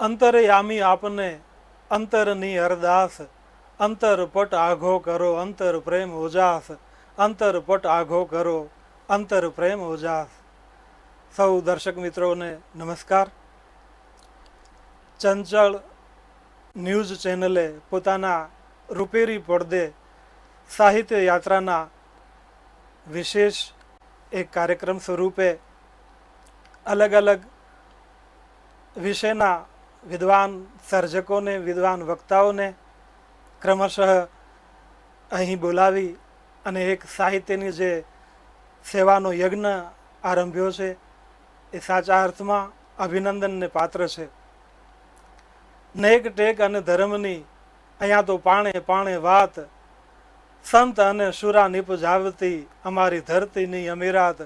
અંતરયામી આપને અંતરની અરદાસ, અંતર પટ આઘો કરો અંતર પ્રેમ ઉજાસ, અંતર પટ આઘો કરો અંતર પ્રેમ ઉજાસ. સૌ દર્શક મિત્રોને નમસ્કાર. ચંચળ ન્યૂઝ ચેનલે પોતાના રૂપેરી પડદે સાહિત્ય યાત્રાના વિશેષ એક કાર્યક્રમ સ્વરૂપે અલગ અલગ વિષયના વિદ્વાન સર્જકોને, વિદ્વાન વક્તાઓને ક્રમશઃ અહીં બોલાવી અને એક સાહિત્યની જે સેવાનો યજ્ઞ આરંભ્યો છે એ સાચા અર્થમાં અભિનંદનને પાત્ર છે. નેક ટેક અને ધર્મની અહીંયા તો પાણે પાણે વાત, સંત અને શુરા નિપજાવતી અમારી ધરતીની અમીરાત,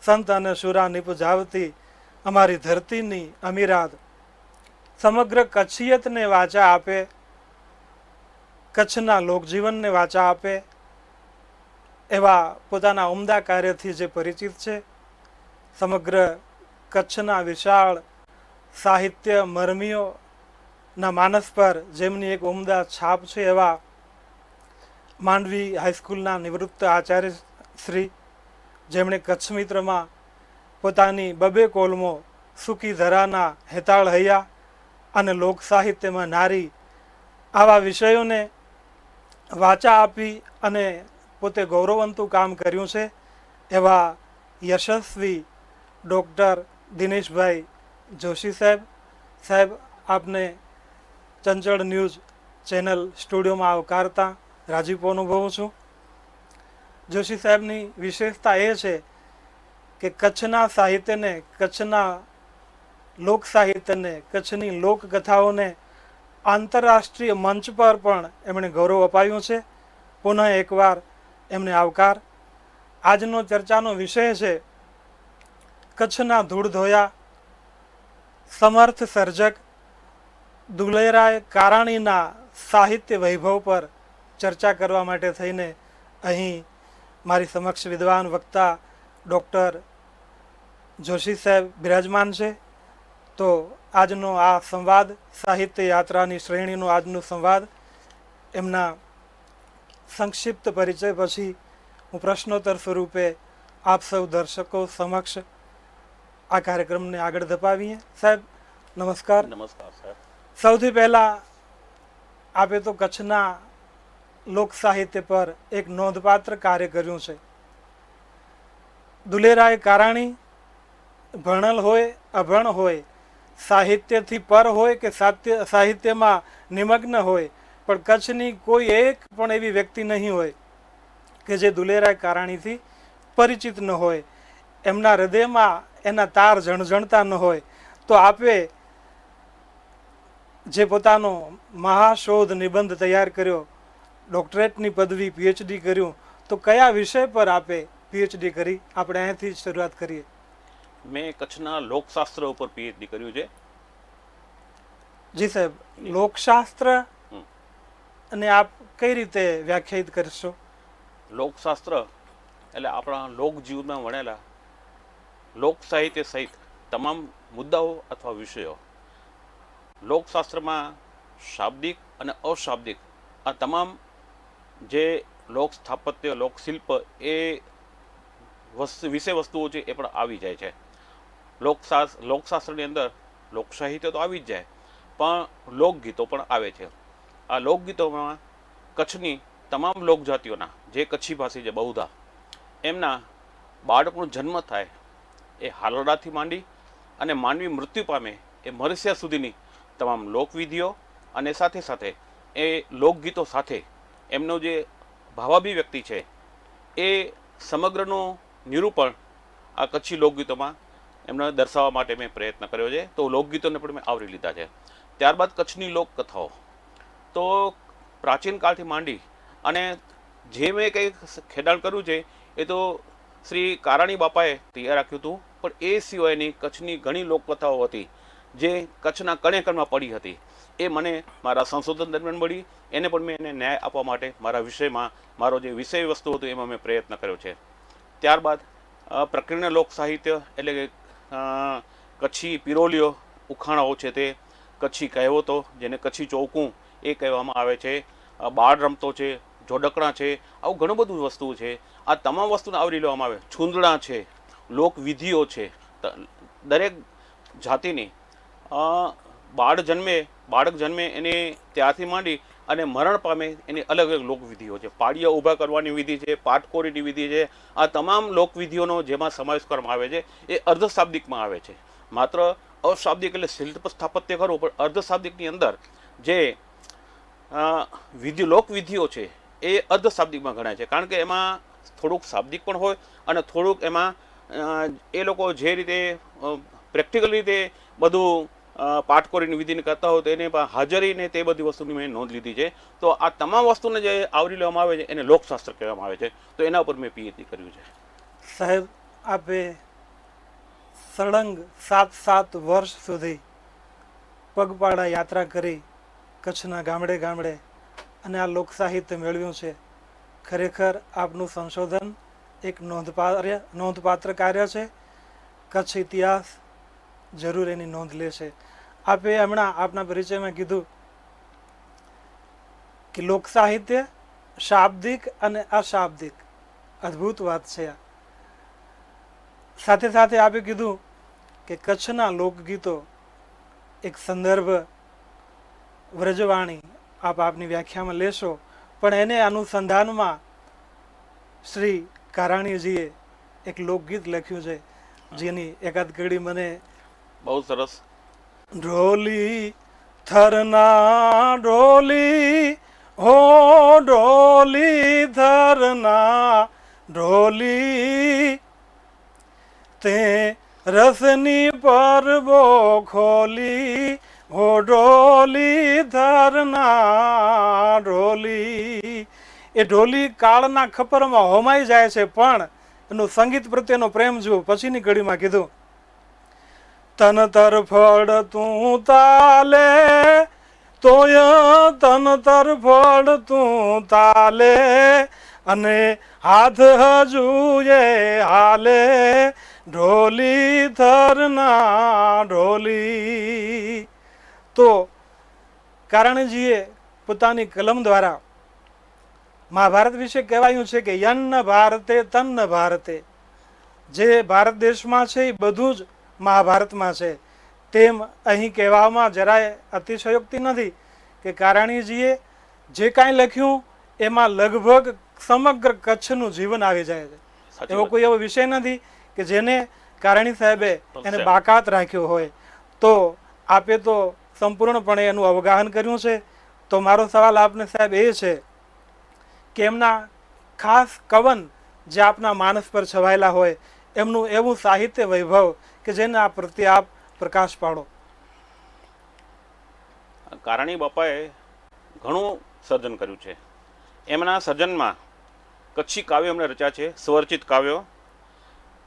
સંત અને શુરા નિપજાવતી અમારી ધરતીની અમીરાત. સમગ્ર કચ્છિયતને વાચા આપે, કચ્છના લોકજીવનને વાચા આપે એવા પોતાના ઉમદા કાર્યથી જે પરિચિત છે. સમગ્ર કચ્છના વિશાળ સાહિત્ય મરમીઓના માનસ પર જેમની એક ઉમદા છાપ છે એવા માંડવી હાઈસ્કૂલના નિવૃત્ત આચાર્ય શ્રી, જેમણે કચ્છ મિત્રમાં પોતાની બબે કોલમો સૂકી ધરાના હેતાળ હૈયા અને લોક સાહિત્યમાં નારી આવા વિષયોને વાચા આપી અને પોતે ગૌરવવંતું કામ કર્યું છે એવા યશસ્વી ડૉક્ટર દિનેશભાઈ જોશી સાહેબ, આપને ચંચળ ન્યૂઝ ચેનલ સ્ટુડિયોમાં આવકારતા રાજીપો અનુભવું છું. જોશી સાહેબની વિશેષતા એ છે કે કચ્છના સાહિત્યને, કચ્છના લોક સાહિત્યને, કચ્છની લોકકથાઓને આંતરરાષ્ટ્રીય મંચ પર પણ એમણે ગૌરવ અપાવ્યું છે. પુનઃ એકવાર એમને આવકાર. આજનો ચર્ચાનો વિષય છે કચ્છના ધૂળ ધોયા સમર્થ સર્જક દુલેરાય કારાણીના સાહિત્ય વૈભવ પર ચર્ચા કરવા માટે થઈને અહીં મારી સમક્ષ વિદ્વાન વક્તા ડૉક્ટર જોશી સાહેબ બિરાજમાન છે. તો આજનો આ સંવાદ, સાહિત્ય યાત્રાની શ્રેણીનો આજનો સંવાદ, એમના સંક્ષિપ્ત પરિચય પછી હું પ્રશ્નોત્તર સ્વરૂપે આપ સૌ દર્શકો સમક્ષ આ કાર્યક્રમને આગળ ધપાવીએ. સાહેબ નમસ્કાર. નમસ્કાર સાહેબ. સૌથી પહેલા આપે તો કચ્છના લોક સાહિત્ય પર એક નોંધપાત્ર કાર્ય કર્યું છે. દુલેરાય કારાણી ભણેલ હોય, અભણ હોય, સાહિત્યથી પર હોય કે સાહિત્યમાં નિમગ્ન હોય, પણ કચ્છની કોઈ એક પણ એવી વ્યક્તિ નહીં હોય કે જે દુલેરાય કારાણીથી પરિચિત ન હોય, એમના હૃદયમાં એના તાર ઝણઝણતા ન હોય. તો આપે જે પોતાનો મહાશોધ નિબંધ તૈયાર કર્યો, ડોક્ટરેટની પદવી, પીએચડી કર્યું, તો કયા વિષય પર આપે પીએચડી કરી? આપણે અહીંયાથી શરૂઆત કરીએ. મેં કચ્છના લોકશાસ્ત્ર ઉપર પીએચડી કર્યું છે. જી સાહેબ, લોકશાસ્ત્ર અને આપ કઈ રીતે વ્યાખ્યાયિત કરશો? લોકશાસ્ત્ર એટલે આપણા લોકજીવનમાં વણેલા લોક સાહિત્ય સહિત તમામ મુદ્દાઓ અથવા વિષયો. લોકશાસ્ત્રમાં શાબ્દિક અને અશાબ્દિક આ તમામ જે લોક સ્થાપત્ય, લોકશિલ્પ એ વિષય વસ્તુઓ છે એ પણ આવી જાય છે. લોકશાસ્ત્રની અંદર લોક સાહિત્ય તો આવી જ જાય, પણ લોકગીતો પણ આવે છે. આ લોકગીતોમાં કચ્છની તમામ લોકજાતિઓના જે કચ્છી ભાષી છે બહુધા, એમના બાળકનો જન્મ થાય એ હાલરડાથી માંડી અને માનવી મૃત્યુ પામે એ મરસ્યા સુધીની તમામ લોકવિધિઓ અને સાથે સાથે એ લોકગીતો સાથે એમનો જે ભાવાભિવ્યક્તિ છે એ સમગ્રનું નિરૂપણ આ કચ્છી લોકગીતોમાં એમને દર્શાવવા માટે મેં પ્રયત્ન કર્યો છે. તો લોકગીતોને પણ મેં આવરી લીધા છે. ત્યારબાદ કચ્છની લોકકથાઓ તો પ્રાચીન કાળથી માંડી અને જે મેં કંઈ ખેડાણ કર્યું છે એ તો શ્રી કારાણી બાપાએ તૈયાર રાખ્યું હતું, પણ એ સિવાયની કચ્છની ઘણી લોકકથાઓ હતી જે કચ્છના કણે કણમાં પડી હતી. એ મને મારા સંશોધન દરમિયાન મળી. એને પણ મેં એને ન્યાય આપવા માટે મારા વિષયમાં મારો જે વિષય વસ્તુ હતું એમાં મેં પ્રયત્ન કર્યો છે. ત્યારબાદ પ્રકીર્ણ લોક સાહિત્ય એટલે કે કચ્છી પિરોલીઓ ઉખાણાઓ છે તે, કચ્છી કહેવતો, જેને કચ્છી ચોકું એ કહેવામાં આવે છે, બાળ રમતો છે, જોડકણા છે, આવું ઘણું બધું વસ્તુ છે. આ તમામ વસ્તુને આવરી લેવામાં આવે. છૂંદણા છે, લોકવિધિઓ છે, દરેક જાતિની બાળક જન્મે એને ત્યાંથી માંડી અને મરણ પામે એની અલગ અલગ લોકવિધિઓ છે. પાડિયા ઊભા કરવાની વિધિ છે, પાટકોરીની વિધિ છે. આ તમામ લોકવિધિઓનો જેમાં સમાવેશ કરવામાં આવે છે એ અર્ધશાબ્દિકમાં આવે છે. માત્ર અશાબ્દિક એટલે શિલ્પ સ્થાપત્ય ખરું, પણ અર્ધશાબ્દિકની અંદર જે લોકવિધિઓ છે એ અર્ધશાબ્દિકમાં ગણાય છે. કારણ કે એમાં થોડુંક શાબ્દિક પણ હોય અને થોડુંક એમાં એ લોકો જે રીતે પ્રેક્ટિકલ રીતે બધું પાટકોરીની વિધિને કરતા હોય તો એને હાજરીને તે બધી વસ્તુની મેં નોંધ લીધી છે. તો આ તમામ વસ્તુને જે આવરી લેવામાં આવે છે એને લોકશાસ્ત્ર કહેવામાં આવે છે. તો એના ઉપર મેં પીએચડી કર્યું છે. સાહેબ, આપે સળંગ 7 વર્ષ સુધી પગપાળા યાત્રા કરી કચ્છના ગામડે ગામડે અને આ લોક સાહિત્ય મેળવ્યું છે. ખરેખર આપનું સંશોધન એક નોંધપાત્ર કાર્ય છે. કચ્છ ઇતિહાસ જરૂર એની નોંધ લેશે. આપે હમણાં આપના પરિચયમાં કીધું કે લોક સાહિત્ય શાબ્દિક અને અશાબ્દિક અદ્ભુત વાત છે. સાથે સાથે આપે કીધું કે કચ્છના લોકગીતો એક સંદર્ભ વ્રજવાણી આપની વ્યાખ્યામાં લેશો, પણ એને અનુસંધાનમાં શ્રી કારાણીજીએ એક લોકગીત લખ્યું છે જેની એકાદ કડી મને બહુ સરસ. ઢોલી થરના ઢોલી હો ઢોલી થરના ઢોલી તે રસની પરબો ખોલી હો ઢોલી થરના ઢોલી. એ ઢોલી કાળના ખપરમાં હોમાઈ જાય છે, પણ એનું સંગીત પ્રત્યેનો પ્રેમ જુઓ. પછીની કડીમાં કીધું તન તરફળ તું તાલે તોય તન તરફળ તું તાલે અને હાથ હજુએ હાલે ઢોલી થરના ઢોલી. તો કારણજીએ પોતાની કલમ દ્વારા મહાભારત વિશે કહેવાયું છે કે યન્ન ભારતે તન્ન ભારતે, જે ભારત દેશમાં છે એ બધું જ મહાભારતમાં છે. તેમ અહીં કહેવામાં જરાય અતિશયોક્તિ નથી કે કારાણીજીએ જે કાંઈ લખ્યું એમાં લગભગ સમગ્ર કચ્છનું જીવન આવી જાય છે. એવો કોઈ એવો વિષય નથી કે જેને કારાણી સાહેબે એને બાકાત રાખ્યો હોય. તો આપે તો સંપૂર્ણપણે એનું અવગાહન કર્યું છે. તો મારો સવાલ આપને સાહેબ એ છે કે એમના ખાસ કવન જે આપના માનસ પર છવાયેલા હોય એમનું એવું સાહિત્ય વૈભવ કે જેને આ પ્રત્યે આપ પ્રકાશ પાડો. કારાણી બાપાએ ઘણું સર્જન કર્યું છે. એમના સર્જનમાં કચ્છી કાવ્યો એમણે રચ્યા છે, સ્વરચિત કાવ્યો,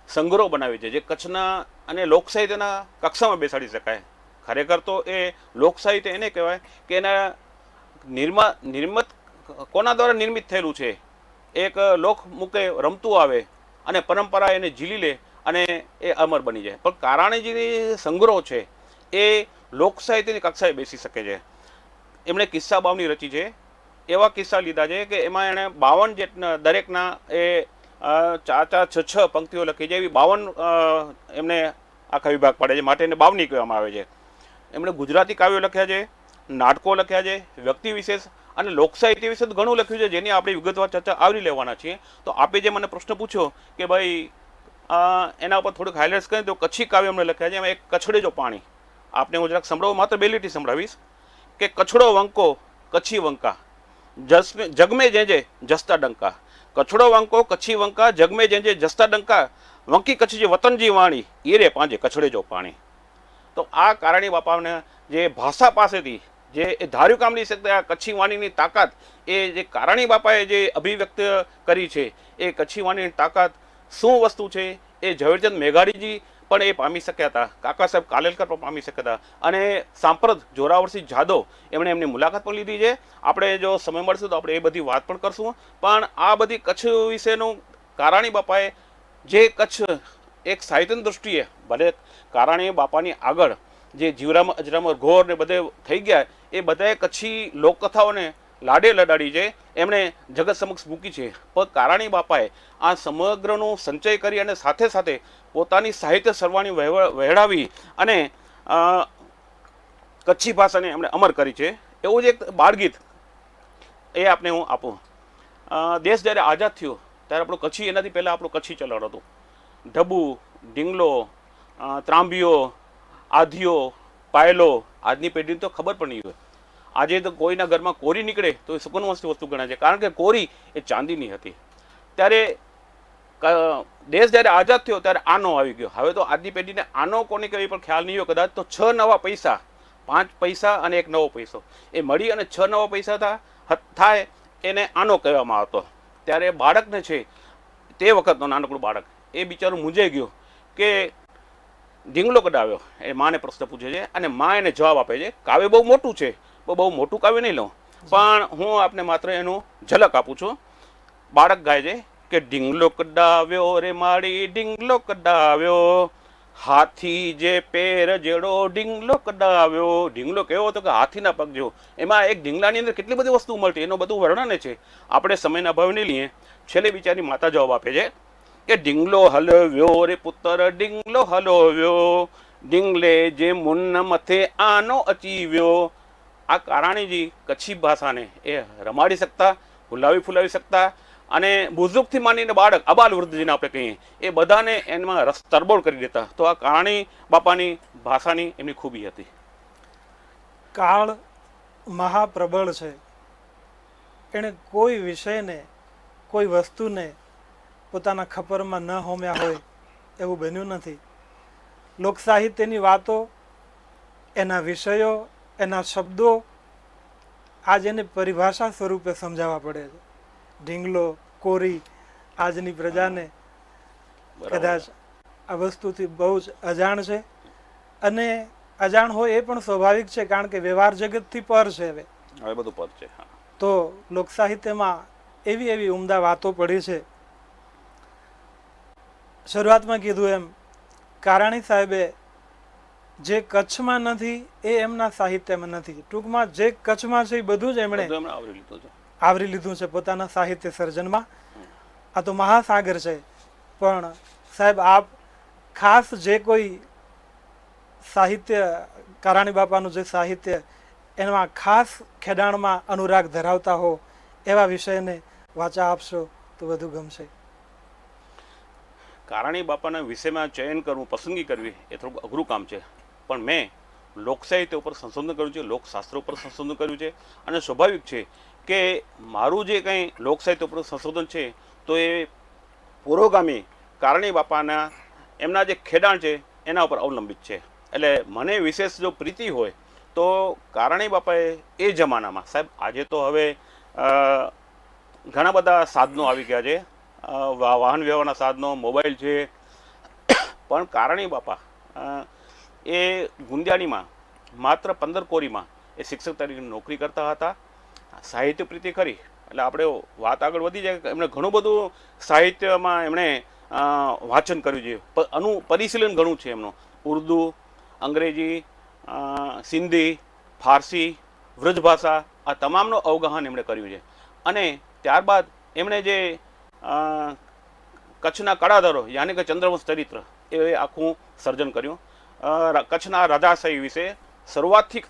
સંગ્રહો બનાવી છે જે કચ્છના અને લોક સાહિત્યના કક્ષામાં બેસાડી શકાય. ખરેખર તો એ લોક સાહિત્ય એને કહેવાય કે એના નિર્મિત કોના દ્વારા નિર્મિત થયેલું છે. એક લોક મૂકે રમતું આવે અને પરંપરા એને ઝીલી લે અને એ અમર બની જાય. પણ કારાણીજીની સંગ્રહો છે એ લોક સાહિત્યની કક્ષાએ બેસી શકે છે. એમણે કિસ્સા બાવની રચી છે. એવા કિસ્સા લીધા છે કે એમાં એણે 52 જેટલા દરેકના એ 4 6 પંક્તિઓ લખી છે. એવી 52 એમને આખા વિભાગ પાડે છે, માટે એને 52 કહેવામાં આવે છે. એમણે ગુજરાતી કાવ્યો લખ્યા છે, નાટકો લખ્યા છે, વ્યક્તિ વિશેષ અને લોક સાહિત્ય વિશે ઘણું લખ્યું છે જેની આપણે વિગતવાર ચર્ચા આવરી લેવાના છીએ. તો આપે જે મને પ્રશ્ન પૂછ્યો કે ભાઈ એના ઉપર થોડુંક હાઇલાઇટ્સ કરીએ તો કચ્છી કાવ્ય એમણે લખ્યા છે. એમાં એક કચ્છડે જો પાણી, આપને હું જરાક સંભળાવું, માત્ર 2 લીટી સંભળાવીશ કે કચ્છડો વંકો કચ્છી વંકા જગમે જેજે જસતા ડંકા. કચ્છડો વંકો કચ્છી વંકા જગમે જેજે જસતા ડંકા વંકી કચ્છી જે વતનજી વાણી એ રે પાંજે કચ્છડે જો પાણી. તો આ કારાણી બાપાને જે ભાષા પાસેથી જે એ ધાર્યું કામ લઈ શકતા આ કચ્છી વાણીની તાકાત, એ જે કારાણી બાપાએ જે અભિવ્યક્ત કરી છે એ કચ્છી વાણીની તાકાત શું વસ્તુ છે એ ઝવેરચંદ મેઘાણીજી પણ એ પામી શક્યા હતા, કાકા સાહેબ કાલેલકર પણ પામી શક્યા હતા, અને સાંપ્રત જોરાવરસિંહ જાદવ એમણે એમની મુલાકાત પણ લીધી છે. આપણે જો સમય મળશે તો આપણે એ બધી વાત પણ કરશું. પણ આ બધી કચ્છ વિશેનું કારાણી બાપાએ જે કચ્છ એક સાહિત્યની દૃષ્ટિએ ભલે કારાણી બાપાની આગળ જે જીવરામ અજરામર ઘોર ને બધે થઈ ગયા એ બધાએ કચ્છી લોકકથાઓને લાડે લડાડી છે, એમણે જગત સમક્ષ મૂકી છે. પણ કારાણી બાપાએ આ સમગ્રનો સંચય કરી અને સાથે સાથે પોતાની સાહિત્ય સરવાણી વહેડાવી અને કચ્છી ભાષાને એમણે અમર કરી છે. એવું જ એક બાળગીત એ આપને હું આપું. દેશ જ્યારે આઝાદ થયો ત્યારે આપણું કચ્છી, એનાથી પહેલાં આપણું કચ્છી ચલણ હતું. ઢબુ, ઢીંગલો, ત્રાંબીઓ, આધિયો, પાયલો, આજની પેઢીને તો ખબર પણ નહીં હોય. આજે તો કોઈના ઘરમાં કોરી નીકળે તો એ સુકનવંશની વસ્તુ ગણાય છે, કારણ કે કોરી એ ચાંદીની હતી. ત્યારે દેશ જ્યારે આઝાદ થયો ત્યારે આનો આવી ગયો. હવે તો આજની પેઢીને આનો કોને કહેવાય પણ ખ્યાલ નહીં હોય. કદાચ તો 6 નવા પૈસા, 5 પૈસા અને 1 નવો પૈસો એ મળી અને 6 નવા પૈસા થાય એને આનો કહેવામાં આવતો. ત્યારે બાળકને છે, તે વખતનો નાનકડું બાળક, એ બિચારું મૂંઝાઈ ગયો કે ઢીંગલો કડાવ્યો. એ માને પ્રશ્ન પૂછે છે અને મા એને જવાબ આપે છે. કાવ્ય બહુ મોટું છે, બહુ મોટું કાવ્ય નહીં લઉં, પણ હું આપને માત્ર એનું ઝલક આપું છું. બાળક ગાય છે કે ઢીંગલો કડાવ્યો રે માળી ઢીંગલો કડાવ્યો, હાથી જે પેર જેડો ઢીંગલો કડાવ્યો. ઢીંગલો કેવો હતો કે હાથીના પગ જેવો. એમાં એક ઢીંગલાની અંદર કેટલી બધી વસ્તુ મળતી, એનું બધું વર્ણન છે. આપણે સમયના અભાવ નહીં લઈએ. છેલ્લે બિચારી માતા જવાબ આપે છે કે ઢીંગલો હલવ્યો રે પુત્ર ઢીંગલો હલવ્યો, ઢીંગલે જે મુન્ન મથે આનો અચીવ્યો. આ કારાણીજી કચ્છી ભાષાને એ રમાડી શકતા, હુલાવી ફુલાવી શકતા અને બુઝુર્ગથી માંડીને બાળક અબાલ વૃદ્ધ જેને આપણે કહીએ એ બધાને એમાં રસ તરબોળ કરી દેતા. તો આ કારાણી બાપાની ભાષાની એમની ખૂબી હતી. કાળ મહાપ્રબળ છે. એણે કોઈ વિષયને, કોઈ વસ્તુને પોતાના ખપરમાં ન હોમ્યા હોય એવું બન્યું નથી. લોકસાહિત્યની વાતો, એના વિષયો, એના શબ્દો આજ એને પરિભાષા સ્વરૂપે સમજાવવા પડે છે. ઢીંગલો, કોરી આજની પ્રજાને કદાચ આ વસ્તુથી બહુ જ અજાણ છે. અને અજાણ હોય એ પણ સ્વાભાવિક છે, કારણ કે વ્યવહાર જગતથી પર છે. હવે બધું પર છે. તો લોકસાહિત્યમાં એવી ઉમદા વાતો પડી છે. શરૂઆતમાં કીધું એમ કારાણી સાહેબે જે કચ્છમાં નથી એ એમના સાહિત્યમાં નથી. ટૂંકમાં જે કચ્છમાં છે એ બધું જ એમણે આવરી લીધું છે પોતાના સાહિત્ય સર્જનમાં. આ તો મહાસાગર છે. પણ સાહેબ આપ ખાસ જે કોઈ સાહિત્ય, કારાણી બાપાનું જે સાહિત્ય, એમાં ખાસ ખેડાણમાં અનુરાગ ધરાવતા હો એવા વિષયને વાચા આપશો તો વધુ ગમશે. કારાણી બાપાના વિષયમાં ચયન કરવું, પસંદગી કરવી એ થોડું અઘરું કામ છે. પણ મેં લોકસાહિત્ય ઉપર સંશોધન કર્યું છે, લોકશાસ્ત્ર ઉપર સંશોધન કર્યું છે. અને સ્વાભાવિક છે કે મારું જે કંઈ લોકસાહિત્ય ઉપર સંશોધન છે તો એ પુરોગામી કારાણી બાપાના એમના જે ખેડાણ છે એના ઉપર અવલંબિત છે. એટલે મને વિશેષ જો પ્રીતિ હોય તો કારાણી બાપાએ એ જમાનામાં, સાહેબ આજે તો હવે ઘણા બધા સાધનો આવી ગયા છે, વાહન વ્યવહારના સાધનો, મોબાઈલ છે, પણ કારાણી બાપા એ ગુંદિયાળીમાં માત્ર 15 કોરીમાં એ શિક્ષક તરીકે નોકરી કરતા હતા. સાહિત્ય પ્રીતિ કરી એટલે આપણે વાત આગળ વધી જાય. એમણે ઘણું બધું સાહિત્યમાં એમણે વાંચન કર્યું છે, આનું પરિશીલન ઘણું છે એમનું. ઉર્દુ, અંગ્રેજી, સિંધી, ફારસી, વ્રજભાષા આ તમામનો અવગાહન એમણે કર્યું છે. અને ત્યારબાદ એમણે જે કચ્છના કળાધરો યાની કે ચંદ્રવંશ ચરિત્ર એ આખું સર્જન કર્યું. કચ્છના રાજાશાહી વિશે શરૂઆતથી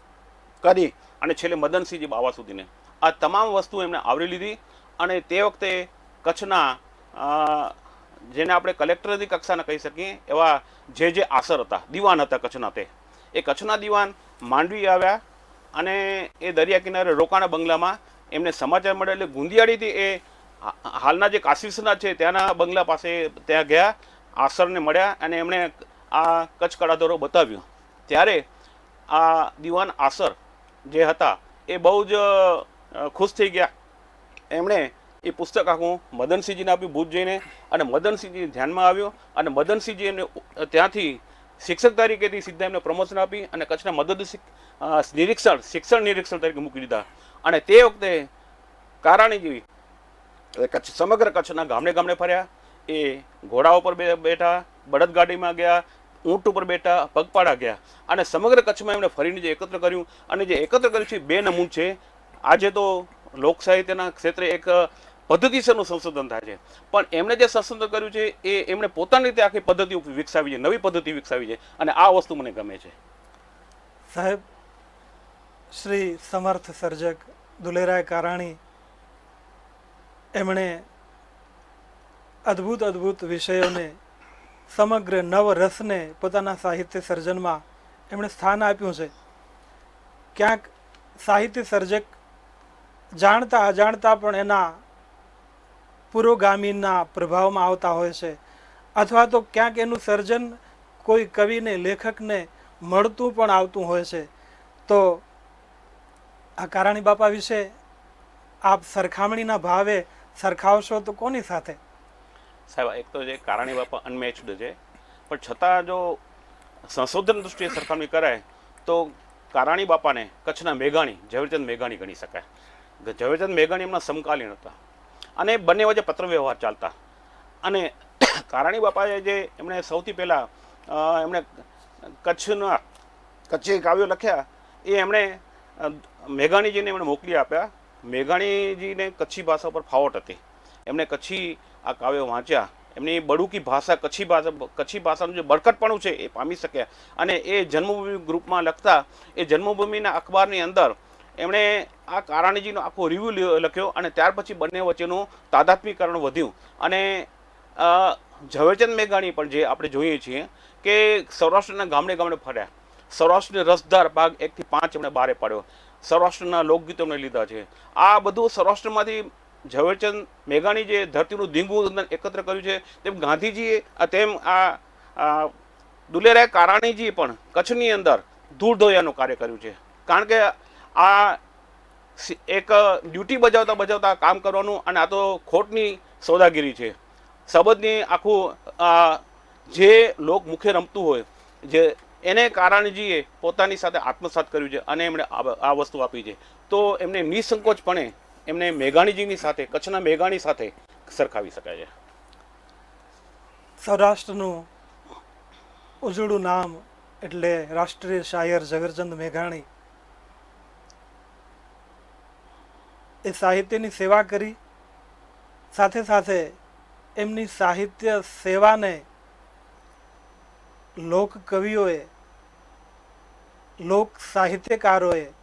કરી અને છેલ્લે મદનસિંહજી બાવા સુધીને આ તમામ વસ્તુ એમણે આવરી લીધી. અને તે વખતે કચ્છના જેને આપણે કલેક્ટરની કક્ષાના કહી શકીએ એવા જે આસર હતા, દિવાન હતા કચ્છના, એ કચ્છના દિવાન માંડવી આવ્યા અને એ દરિયા કિનારે રોકાણા બંગલામાં. એમને સમાચાર મળે એટલે ગુંદિયાળીથી એ હાલના જે કાશીસના છે ત્યાંના બંગલા પાસે ત્યાં ગયા, આસરને મળ્યા અને એમણે આ કચ્છ કળાધરો બતાવ્યું. ત્યારે આ દિવાન આસર જે હતા એ બહુ જ ખુશ થઈ ગયા. એમણે એ પુસ્તક આખું મદનસિંહજીને આપ્યું ભૂત જઈને, અને મદનસિંહજી ધ્યાનમાં આવ્યો અને મદનસિંહજી એમને ત્યાંથી શિક્ષક તરીકેથી સીધા એમને પ્રમોશન આપી અને કચ્છના મદદ શિક્ષણ નિરીક્ષણ તરીકે મૂકી દીધા. અને તે વખતે કારાણીજી સમગ્ર કચ્છના ગામડે ગામડે ફર્યા. એ ઘોડા ઉપર બેઠા, બળદગાડીમાં ગયા, ઊંટ ઉપર બેઠા, પગપાળા ગયા અને સમગ્ર કચ્છમાં એમણે ફરીને જે એકત્ર કર્યું અને જે એકત્ર કર્યું છે બે નમૂન છે. આજે તો લોક સાહિત્યના ક્ષેત્રે એક પદ્ધતિસરનું સંશોધન થાય છે, પણ એમણે જે સંશોધન કર્યું છે એ એમણે પોતાની રીતે આખી પદ્ધતિ વિકસાવી છે, નવી પદ્ધતિ વિકસાવી છે અને આ વસ્તુ મને ગમે છે. સાહેબ, શ્રી સમર્થ સર્જક દુલેરાય કારાણી એમણે અદ્ભુત વિષયોને, સમગ્ર નવ રસને પોતાના સાહિત્ય સર્જનમાં એમણે સ્થાન આપ્યું છે. ક્યાંક સાહિત્ય સર્જક જાણતા અજાણતા પણ એના પુરોગામીના પ્રભાવમાં આવતા હોય છે, અથવા તો ક્યાંક એનું સર્જન કોઈ કવિને, લેખકને મળતું પણ આવતું હોય છે. તો આ કારાણી બાપા વિશે આપ સરખામણીના ભાવે સરખાવશો તો કોની સાથે? સાહેબ, એક તો જે કારાણી બાપા અનમેચ્ડ છે, પણ છતાં જો સંશોધન દૃષ્ટિએ સરખામણી કરાય તો કારાણી બાપાને કચ્છના મેઘાણી, ઝવેરચંદ મેઘાણી ગણી શકાય. ઝવેરચંદ મેઘાણી એમના સમકાલીન હતા અને બંને વચ્ચે પત્ર વ્યવહાર ચાલતા. અને કારાણી બાપાએ જે એમણે સૌથી પહેલાં એમણે કચ્છી કાવ્યો લખ્યા એ એમણે મેઘાણીજીને એમણે મોકલી આપ્યા. મેઘાણીજીને કચ્છી ભાષા પર ફાવટ હતી, એમણે કચ્છી આ કાવ્યો વાંચ્યા. એમની બડુકી ભાષા, કચ્છી ભાષાનું જે બરકટપણું છે એ પામી શક્યા અને એ જન્મભૂમિ ગ્રુપમાં લખતા એ જન્મભૂમિના અખબારની અંદર એમણે આ કારાણીજીનો આખો રિવ્યૂ લખ્યો અને ત્યાર પછી બંને વચ્ચેનું તાદાત્મ્યકરણ વધ્યું. અને ઝવેરચંદ મેઘાણી પણ જે આપણે જોઈએ છીએ કે સૌરાષ્ટ્રના ગામડે ગામડે ફર્યા, સૌરાષ્ટ્રની રસધાર ભાગ 1 થી 5 એમણે બારે પાડ્યો, સૌરાષ્ટ્રના લોકગીતો એમણે લીધા છે. આ બધું સૌરાષ્ટ્રમાંથી ઝવેરચંદ મેઘાણી જે ધરતીનું ધીંગું એકત્ર કર્યું છે, તેમ ગાંધીજીએ તેમ આ દુલેરાય કારાણીજીએ પણ કચ્છની અંદર ધૂળ ધોયાનું કાર્ય કર્યું છે. કારણ કે આ એક ડ્યુટી બજાવતા કામ કરવાનું અને આ તો ખોટની સોદાગીરી છે. શબ્દની આખું જે લોક મુખે રમતું હોય જે એને કારાણીજીએ પોતાની સાથે આત્મસાત કર્યું છે અને એમણે આ વસ્તુ આપી છે. તો એમને નિસંકોચપણે એમને મેઘાણીજીની સાથે, કચ્છના મેઘાણી સાથે સરખાવી શકાય છે. સૌરાષ્ટ્રનું ઉજળું નામ એટલે રાષ્ટ્રીય શાયર ઝવેરચંદ મેઘાણી એ સાહિત્યની સેવા કરી, સાથે સાથે એમની સાહિત્ય સેવાને લોક કવિઓએ, લોક સાહિત્યકારોએ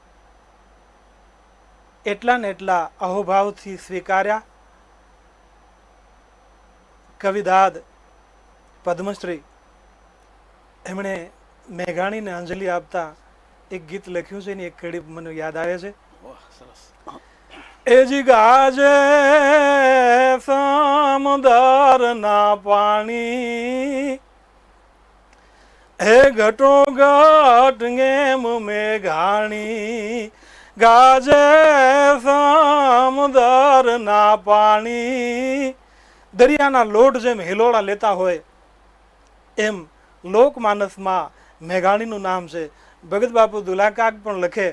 એટલા ને એટલા અહોભાવથી સ્વીકાર્યા. કવિદાદ પદ્મશ્રી એમણે મેઘાણીને અંજલિ આપતા એક ગીત લખ્યું છે, એની એક કડી મને યાદ આવે છે. એજી ગાજે સમુદ્રના પાણી, હે ઘટો ઘટ ગેમ મેઘાણી, ગાજે સમુદ્રના પાણી. દરિયાના લોટ જેમ હિલોળા લેતા હોય એમ લોકમાનસમાં મેઘાણીનું નામ છે. ભગત બાપુ દુલાકાક પણ લખે,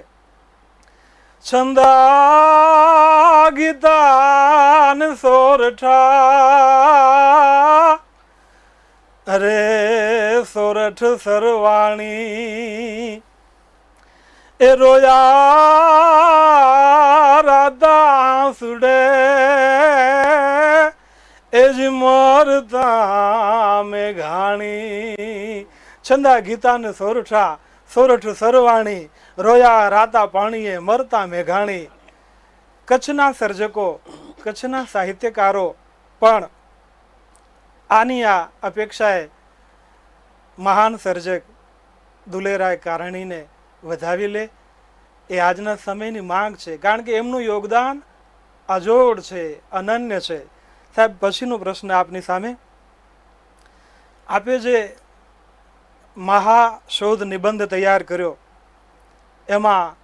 છંદા ગીતા ને સોરઠા, અરે સોરઠ સરવાણી, એ રોયા રાતા સુડે, એ જ મરતા મેઘાણી. છંદા ગીતા ને સોરઠા, સોરઠ સરવાણી, રોયા રાતા પાણીએ, મરતા મેઘાણી. કચ્છના સર્જકો, કચ્છના સાહિત્યકારો પણ આની આ અપેક્ષાએ મહાન સર્જક દુલેરાય કારાણીને વધાવી લે એ આજના સમયની માંગ છે. કારણ કે એમનું યોગદાન અજોડ છે, અનન્ય છે. સાહેબ, પછીનો પ્રશ્ન આપની સામે. આપે જે મહાશોધ નિબંધ તૈયાર કર્યો એમાં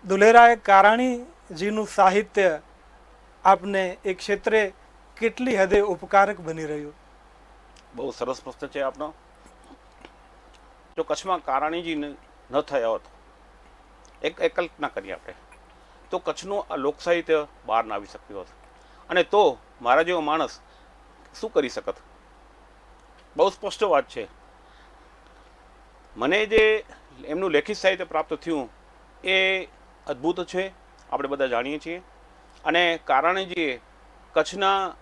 દુલેરાય કારાણીજીનું સાહિત્ય આપને એ ક્ષેત્રે કેટલી હદે ઉપકારક બની રહ્યું? બહુ સરસ પ્રશ્ન છે આપનો. જો કચ્છમાં કારાણીજી ન થયા હોત, એક કલ્પના કરીએ આપણે, તો કચ્છનું આ લોક સાહિત્ય બહાર ના આવી શક્યું હોત. અને તો મારા જેવો માણસ શું કરી શકત? બહુ સ્પષ્ટ વાત છે. મને જે એમનું લેખિત સાહિત્ય પ્રાપ્ત થયું એ અદ્ભુત છે, આપણે બધા જાણીએ છીએ. અને કારાણીજીએ કચ્છનું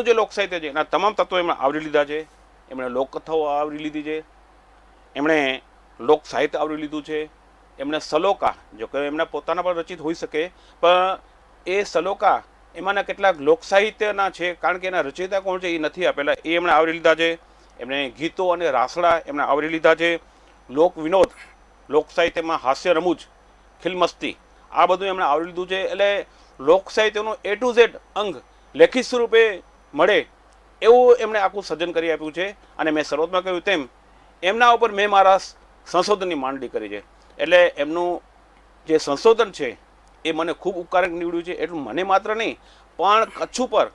જે લોક સાહિત્ય છે એના તમામ તત્વો એમણે આવરી લીધા છે. એમણે લોકકથાઓ આવરી લીધી છે, એમણે લોક સાહિત્ય આવરી લીધું છે, એમણે સલોકા, જો કે એમના પોતાના પણ રચિત હોઈ શકે, પણ એ સલોકા એમાંના કેટલાક લોક સાહિત્યના છે, કારણ કે એના રચયિતા કોણ છે એ નથી આપેલા, એ એમણે આવરી લીધા છે. એમણે ગીતો અને રાસડા એમણે આવરી લીધા છે. લોક વિનોદ, લોક સાહિત્યમાં હાસ્ય રમૂજ, ખિલમસ્તી, આ બધું એમણે આવરી લીધું છે. એટલે લોક સાહિત્યનું A to Z અંગ લેખિત સ્વરૂપે મળે એવું એમણે આખું સર્જન કરી આપ્યું છે. અને મેં શરૂઆતમાં કહ્યું તેમ એમના ઉપર મેં મારા સંશોધનની માંડણી કરી છે. એટલે એમનું જે સંશોધન છે એ મને ખૂબ ઉપકારક નીવડ્યું છે. એટલું મને માત્ર નહીં, પણ કચ્છ ઉપર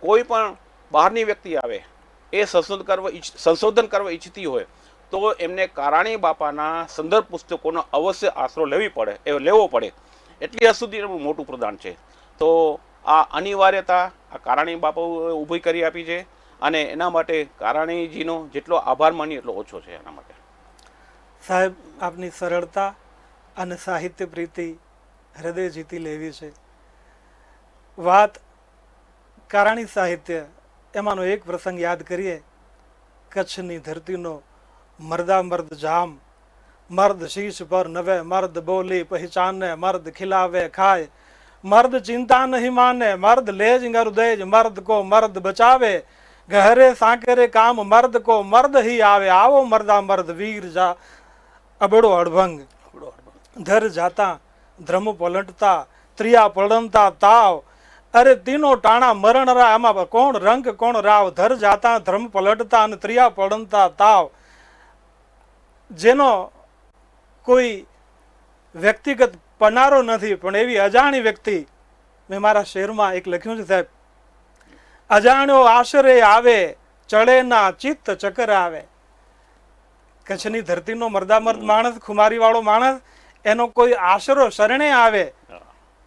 કોઈ પણ બહારની વ્યક્તિ આવે એ સંશોધન કરવા ઈચ્છતી હોય તો એમને કારાણી બાપાના સંદર્ભ પુસ્તકોનો અવશ્ય આશરો લેવો પડે. એટલી હદ સુધી એનું મોટું પ્રદાન છે. તો આ અનિવાર્યતા આ કારાણી બાપાએ ઊભી કરી આપી છે, અને એના માટે કારાણીજીનો જેટલો આભાર માનીએ એટલો ઓછો છે. એના માટે સાહેબ, આપની સરળતા અને સાહિત્ય પ્રીતિ હૃદય જીતી લેવી છે. વાત કારાણી સાહિત્ય, એમાંનો એક પ્રસંગ યાદ કરીએ. કચ્છની ધરતીનો મર્દા મર્દ જામ, મર્દ શીશ પર નવે, મર્દ બોલી પહેચાને, મર્દ ખિલાવે ખાય, મર્દ ચિંતા નહીં માને, મર્દ લેજ ગરુદેજ, મર્દ કો મર્દ બચાવે, ગहरे सांकरे काम मर्द को मर्द ही आवे, आवो मर्दा मर्द वीर जा अबड़ो अड़भंग, धर जाता धर्म पलटता त्रिया पड़नता ताव, अरे तीनों टाणा मरण रा, आमा कोण रंग कोण राव, धर जाता धर्म पलटता અને ત્રિયા પડનતા તાવ. જેનો કોઈ વ્યક્તિગત પનારો નથી, પણ એવી અજાણી વ્યક્તિ, મેં મારા શેરમાં એક લખ્યું છે સાહેબ, અજાણ્યો આશરે આવે, ચડે ના ચિત્ત ચક્કર આવે. કચ્છની ધરતીનો મર્દામર્દ માણસ, ખુમારી વાળો માણસ, એનો કોઈ આશરો શરણે આવે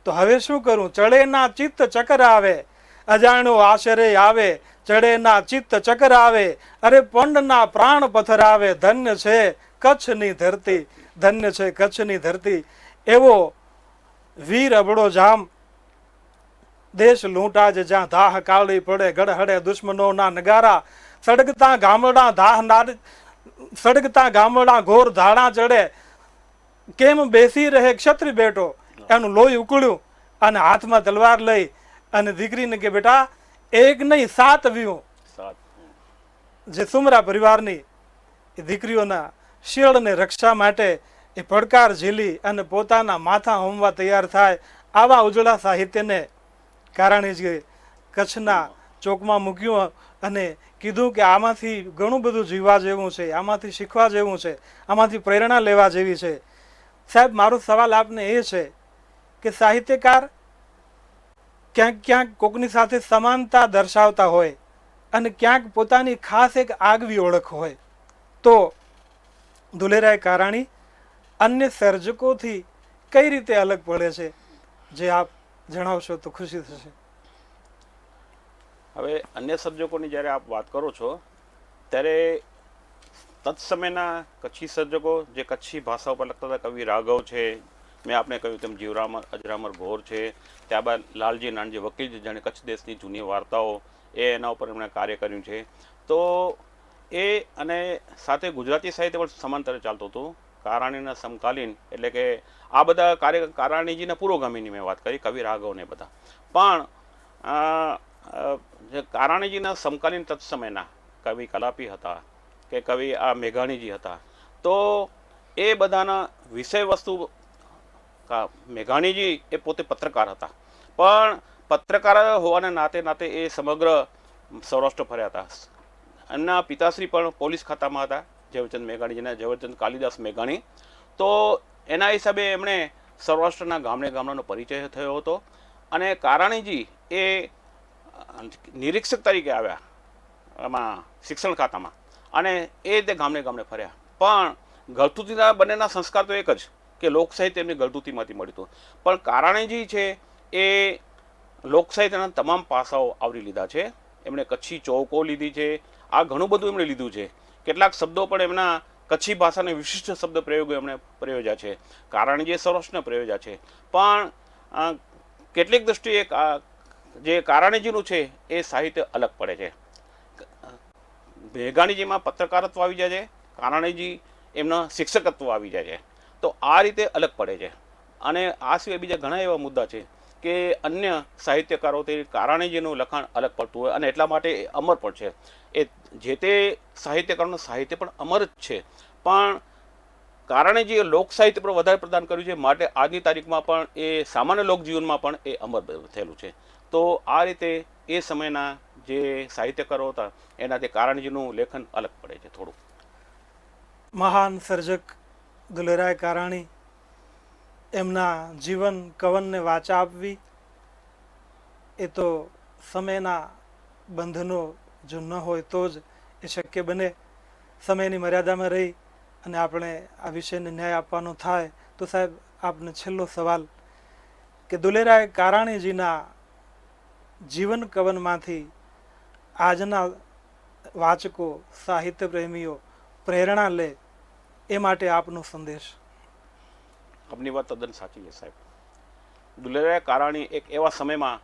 તો હવે શું કરું? ચડે ના ચિત્ત ચક્કર આવે, અજાણ્યો આશરે આવે, ચડે ના ચિત્ત ચક્કર આવે, અરે પંડના પ્રાણ પથર આવે, ધન્ય છે કચ્છની ધરતી, ધન્ય છે કચ્છની ધરતી. એવો વીર અબડો જામ, દેશ લૂંટા જ જ્યાં ધાહ કાળી પડે, ગડહડે દુશ્મનોના નગારા, સળગતા ગામડા ઘોર ધાડા ચડે, કેમ બેસી રહે ક્ષત્રિય બેટો. એનું લોહી ઉકળ્યું અને હાથમાં તલવાર લઈ અને દીકરીને કે બેટા એક નહીં 7 વ્યૂ, જે સુમરા પરિવારની એ દીકરીઓના શિયળને રક્ષા માટે એ પડકાર ઝીલી અને પોતાના માથા હોમવા તૈયાર થાય. આવા ઉજળા સાહિત્યને કારાણીજીએ કચ્છના ચોકમાં મૂક્યું અને કીધું કે આમાંથી ઘણું બધું જીવવા જેવું છે, આમાંથી શીખવા જેવું છે, આમાંથી પ્રેરણા લેવા જેવી છે. સાહેબ, મારો સવાલ આપને એ છે કે સાહિત્યકાર ક્યાંક ક્યાંક કોકની સાથે સમાનતા દર્શાવતા હોય અને ક્યાંક પોતાની ખાસ એક આગવી ઓળખ હોય, તો દુલેરાય કારાણી અન્ય સર્જકોથી કઈ રીતે અલગ પડે છે, જે આપ જણાવશો તો ખુશી થશે. હવે અન્ય સર્જકોની જ્યારે આપ વાત કરો છો ત્યારે તત્સમયના કચ્છી સર્જકો જે કચ્છી ભાષા ઉપર લખતા હતા, કવિ રાઘવ છે, મેં આપને કહ્યું તેમ જીવરામ અજરામર ઘોર છે, ત્યારબાદ લાલજી નાનજી વકીલ, જાણે કચ્છ દેશની જૂની વાર્તાઓ, એના ઉપર એમણે કાર્ય કર્યું છે. તો એ અને સાથે ગુજરાતી સાહિત્ય પણ સમાંતરે ચાલતું હતું. કારાણીના સમકાલીન એટલે કે આ બધા કાર્ય કારાણીજીના પુરોગામીની મેં વાત કરી, કવિ રાઘવને બધા, પણ જે કારાણીજીના સમકાલીન તત્સમયના કવિ કલાપી હતા કે કવિ આ મેઘાણીજી હતા, તો એ બધાના વિષય વસ્તુ, મેઘાણીજી એ પોતે પત્રકાર હતા, પણ પત્રકાર હોવાના નાતે એ સમગ્ર સૌરાષ્ટ્ર ફર્યા હતા. એમના પિતાશ્રી પણ પોલીસ ખાતામાં હતા, ઝવેરચંદ મેઘાણીજીના, ઝવેરચંદ કાલિદાસ મેઘાણી. તો એના હિસાબે એમણે સૌરાષ્ટ્રના ગામડાનો પરિચય થયો હતો. અને કારાણીજી એ નિરીક્ષક તરીકે આવ્યા એમાં શિક્ષણ ખાતામાં, અને એ તે ગામડે ફર્યા. પણ ગળથુતીના બંનેના સંસ્કાર તો એક જ કે લોક સાહિત્ય એમની ગળથુતીમાંથી મળ્યું હતું. પણ કારાણીજી છે એ લોક સાહિત્યના તમામ પાસાઓ આવરી લીધા છે. એમણે કચ્છી ચોકો લીધી છે, આ ઘણું બધું એમણે લીધું છે. કેટલાક શબ્દો પણ એમના કચ્છી ભાષાના વિશિષ્ટ શબ્દ પ્રયોગો એમણે પ્રયોજ્યા છે, કારણજી સૌરાષ્ટ્રને પ્રયોજ્યા છે. પણ કેટલીક દૃષ્ટિએ જે કારણજીનું છે એ સાહિત્ય અલગ પડે છે. મેઘાણીજીમાં પત્રકારત્વ આવી જાય છે, કારણજી એમના શિક્ષકત્વ આવી જાય છે. તો આ રીતે અલગ પડે છે. અને આ સિવાય બીજા ઘણા એવા મુદ્દા છે કે અન્ય સાહિત્યકારોથી કારણજીનું લખાણ અલગ પડતું હોય અને એટલા માટે એ અમર પણ છે. એ જે તે સાહિત્યકારોનું સાહિત્ય પણ અમર જ છે, પણ કારણજીએ લોક સાહિત્ય પર વધારે પ્રદાન કર્યું છે, માટે આજની તારીખમાં પણ એ સામાન્ય લોકજીવનમાં પણ એ અમર થયેલું છે. તો આ રીતે એ સમયના જે સાહિત્યકારો હતા એનાથી કારણજીનું લેખન અલગ પડે છે થોડું. મહાન સર્જક દુલેરાય કારાણી, એમના જીવન કવનને વાચા આપવી એ તો સમયના બંધનો જો ન હોય તો જ એ શક્ય બને. સમયની મર્યાદામાં રહી અને આપણે આ વિષયને ન્યાય આપવાનો થાય તો સાહેબ આપને છેલ્લો સવાલ કે દુલેરાય કારાણીજીના જીવન કવનમાંથી આજના વાચકો, સાહિત્ય પ્રેમીઓ પ્રેરણા લે એ માટે આપનો સંદેશ. આપની વાત તદ્દન સાચી છે સાહેબ. દુલેરાય કારાણી એક એવા સમયમાં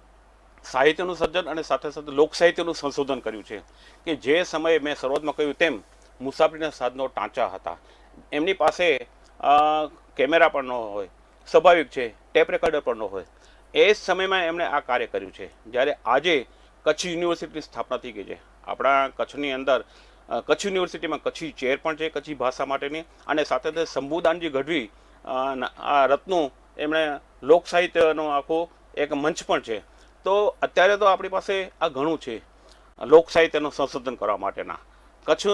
સાહિત્યનું સર્જન અને સાથે સાથે લોક સાહિત્યનું સંશોધન કર્યું છે કે જે સમયે મેં શરૂઆતમાં કહ્યું તેમ મુસાફરીના સાધનો ટાંચા હતા. એમની પાસે કેમેરા પણ ન હોય, સ્વાભાવિક છે, ટેપ રેકોર્ડર પણ ન હોય. એ જ સમયમાં એમણે આ કાર્ય કર્યું છે. જ્યારે આજે કચ્છ યુનિવર્સિટીની સ્થાપના થઈ ગઈ છે. આપણા કચ્છની અંદર કચ્છ યુનિવર્સિટીમાં કચ્છી ચેર પણ છે કચ્છી ભાષા માટેની, અને સાથે સાથે શંભુદાનજી ગઢવી આ રત્નો એમણે લોક સાહિત્યનો આખો એક મંચ પણ છે. તો અત્યારે તો આપણી પાસે આ ઘણું છે લોક સાહિત્યનું સંશોધન કરવા માટેના. કચ્છ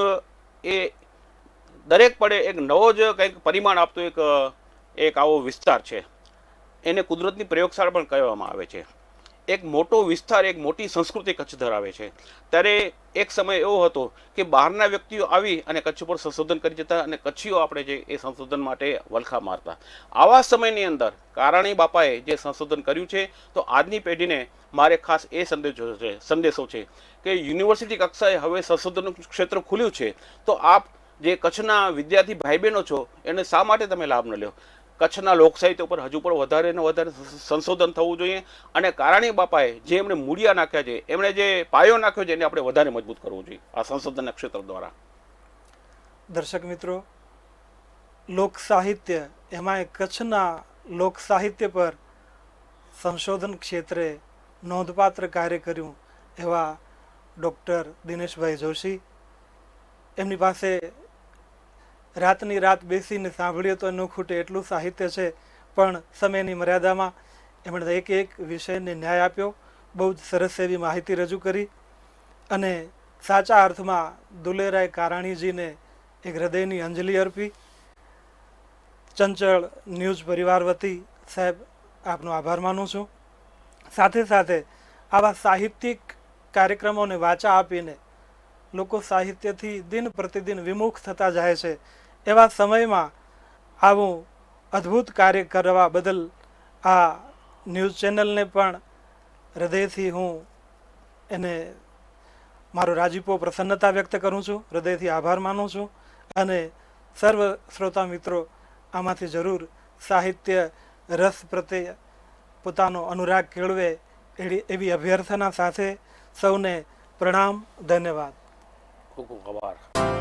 એ દરેક પડે એક નવો જ કંઈક પરિમાણ આપતો એક આવો વિસ્તાર છે. એને કુદરતની પ્રયોગશાળા પણ કહેવામાં આવે છે. એક મોટો વિસ્તાર, એક મોટી સંસ્કૃતિ કચ્છ ધરાવે છે. ત્યારે એક સમય એવો હતો કે બહારના વ્યક્તિઓ આવી અને કચ્છ ઉપર સંશોધન કરી જતા અને કચ્છીઓ આપણે જે એ સંશોધન માટે વલખા મારતા. આવા સમયની અંદર કારાણી બાપાએ જે સંશોધન કર્યું છે, તો આજની પેઢીને મારે ખાસ એ સંદેશો છે કે યુનિવર્સિટી કક્ષાએ હવે સંશોધનનું ક્ષેત્ર ખુલ્યું છે, તો આપ જે કચ્છના વિદ્યાર્થી ભાઈ બહેનો છો એને શા માટે તમે લાભ ન લ્યો? કચ્છના લોક સાહિત્ય ઉપર હજુ પણ વધારે ને વધારે સંશોધન થવું જોઈએ. અને કારાણી બાપાએ જે એમણે મૂળિયા નાખ્યા છે, એમણે જે પાયો નાખ્યો છે, એને આપણે વધારે મજબૂત કરવું જોઈએ આ સંશોધનના ક્ષેત્ર દ્વારા. દર્શક મિત્રો, લોક સાહિત્ય, એમાં કચ્છના લોક સાહિત્ય પર સંશોધન ક્ષેત્રે નોંધપાત્ર કાર્ય કર્યું એવા ડૉક્ટર દિનેશભાઈ જોશી, એમની પાસે રાતની રાત બેસીને સાંભળીએ તો ન ખૂટે એટલું સાહિત્ય છે, પણ સમયની મર્યાદામાં એમણે એક એક વિષયને ન્યાય આપ્યો. બહુ જ સરસ એવી માહિતી રજૂ કરી અને સાચા અર્થમાં દુલેરાય કારાણીજીને એક હૃદયની અંજલિ અર્પી. ચંચળ ન્યૂઝ પરિવાર વતી સાહેબ આપનો આભાર માનું છું. સાથે સાથે આવા સાહિત્યિક કાર્યક્રમોને વાચા આપીને લોકો સાહિત્યથી દિન પ્રતિદિન વિમુખ થતા જાય છે. એવા સમયમાં આવું અદ્ભુત કાર્ય કરવા બદલ આ ન્યૂઝ ચેનલને પણ હૃદયથી હું એને મારો રાજીપો, પ્રસન્નતા વ્યક્ત કરું છું, હૃદયથી આભાર માનું છું. અને સર્વ શ્રોતા મિત્રો આમાંથી જરૂર સાહિત્ય રસ પ્રત્યે પોતાનો અનુરાગ કેળવે એવી અભ્યર્થના સાથે સૌને પ્રણામ, ધન્યવાદ. ખૂબ ખૂબ આભાર.